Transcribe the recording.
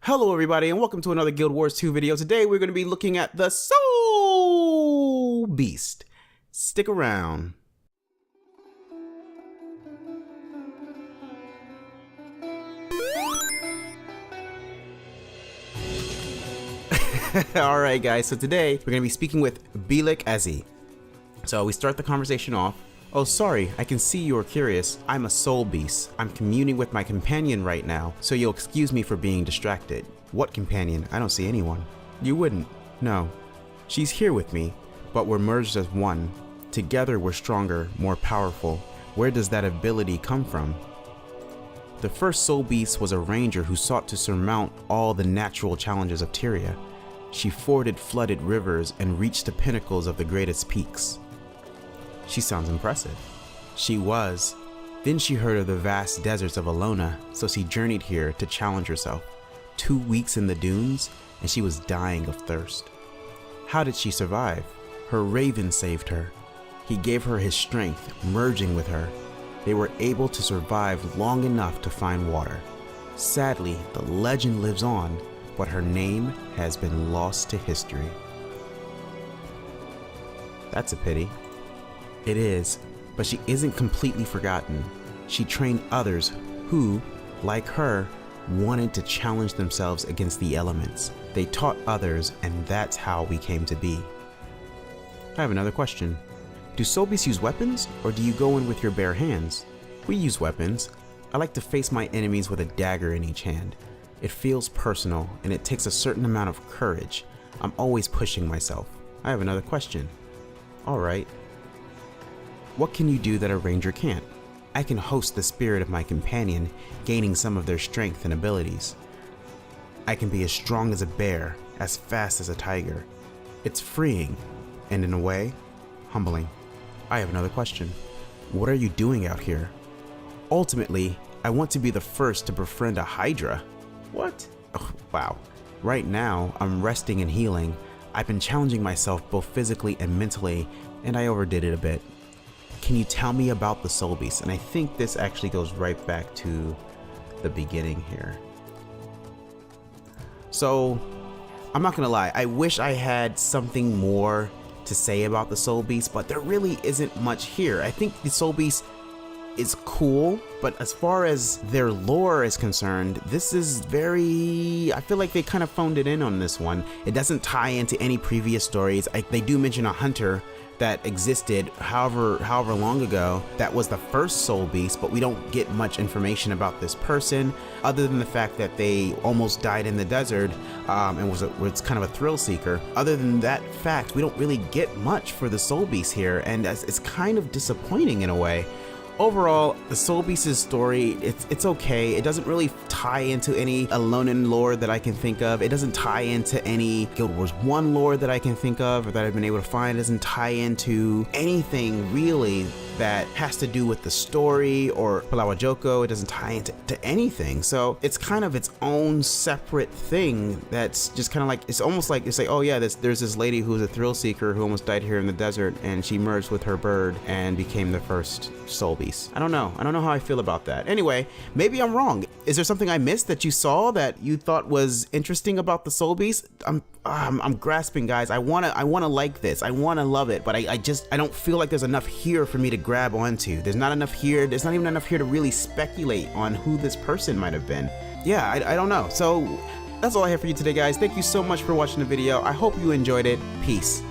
Hello everybody and welcome to another Guild Wars 2 video. Today we're going to be looking at the Soulbeast. Stick around. Alright guys, so today we're going to be speaking with Ebelek Eze. So we start the conversation off. Oh sorry, I can see you're curious. I'm a Soulbeast. I'm communing with my companion right now, so you'll excuse me for being distracted. What companion? I don't see anyone. You wouldn't. No. She's here with me, but we're merged as one. Together we're stronger, more powerful. Where does that ability come from? The first Soulbeast was a ranger who sought to surmount all the natural challenges of Tyria. She forded flooded rivers and reached the pinnacles of the greatest peaks. She sounds impressive. She was. Then she heard of the vast deserts of Alona, so she journeyed here to challenge herself. 2 weeks in the dunes, and she was dying of thirst. How did she survive? Her raven saved her. He gave her his strength, merging with her. They were able to survive long enough to find water. Sadly, the legend lives on, but her name has been lost to history. That's a pity. It is, but she isn't completely forgotten. She trained others who, like her, wanted to challenge themselves against the elements. They taught others, and that's how we came to be. I have another question. Do Soulbeasts use weapons, or do you go in with your bare hands? We use weapons. I like to face my enemies with a dagger in each hand. It feels personal, and it takes a certain amount of courage. I'm always pushing myself. I have another question. Alright. What can you do that a ranger can't? I can host the spirit of my companion, gaining some of their strength and abilities. I can be as strong as a bear, as fast as a tiger. It's freeing, and in a way, humbling. I have another question. What are you doing out here? Ultimately, I want to be the first to befriend a Hydra. What? Oh, wow. Right now, I'm resting and healing. I've been challenging myself both physically and mentally, and I overdid it a bit. Can you tell me about the Soulbeast? And I think this actually goes right back to the beginning here. So, I'm not gonna lie, I wish I had something more to say about the Soulbeast, but there really isn't much here. I think the Soulbeast is cool, but as far as their lore is concerned, this is very, I feel like they kind of phoned it in on this one. It doesn't tie into any previous stories. They do mention a hunter that existed however long ago that was the first Soulbeast, but we don't get much information about this person other than the fact that they almost died in the desert and was kind of a thrill seeker. Other than that fact, we don't really get much for the Soulbeast here, and it's kind of disappointing in a way. Overall, the Soulbeast's story, it's okay. It doesn't really tie into any Alolan lore that I can think of. It doesn't tie into any Guild Wars 1 lore that I can think of or that I've been able to find. It doesn't tie into anything really that has to do with the story or Palawa Joko. It doesn't tie into anything. So it's kind of its own separate thing that's just kind of like, it's almost like, it's like, oh yeah, there's this lady who's a thrill seeker who almost died here in the desert, and she merged with her bird and became the first Soulbeast. I don't know how I feel about that. Anyway, maybe I'm wrong. Is there something I missed that you saw that you thought was interesting about the Soulbeast? I'm grasping, guys. I wanna like this. I wanna love it, but I don't feel like there's enough here for me to grab onto. There's not enough here. There's not even enough here to really speculate on who this person might have been. Yeah, I don't know. So that's all I have for you today, guys. Thank you so much for watching the video. I hope you enjoyed it. Peace.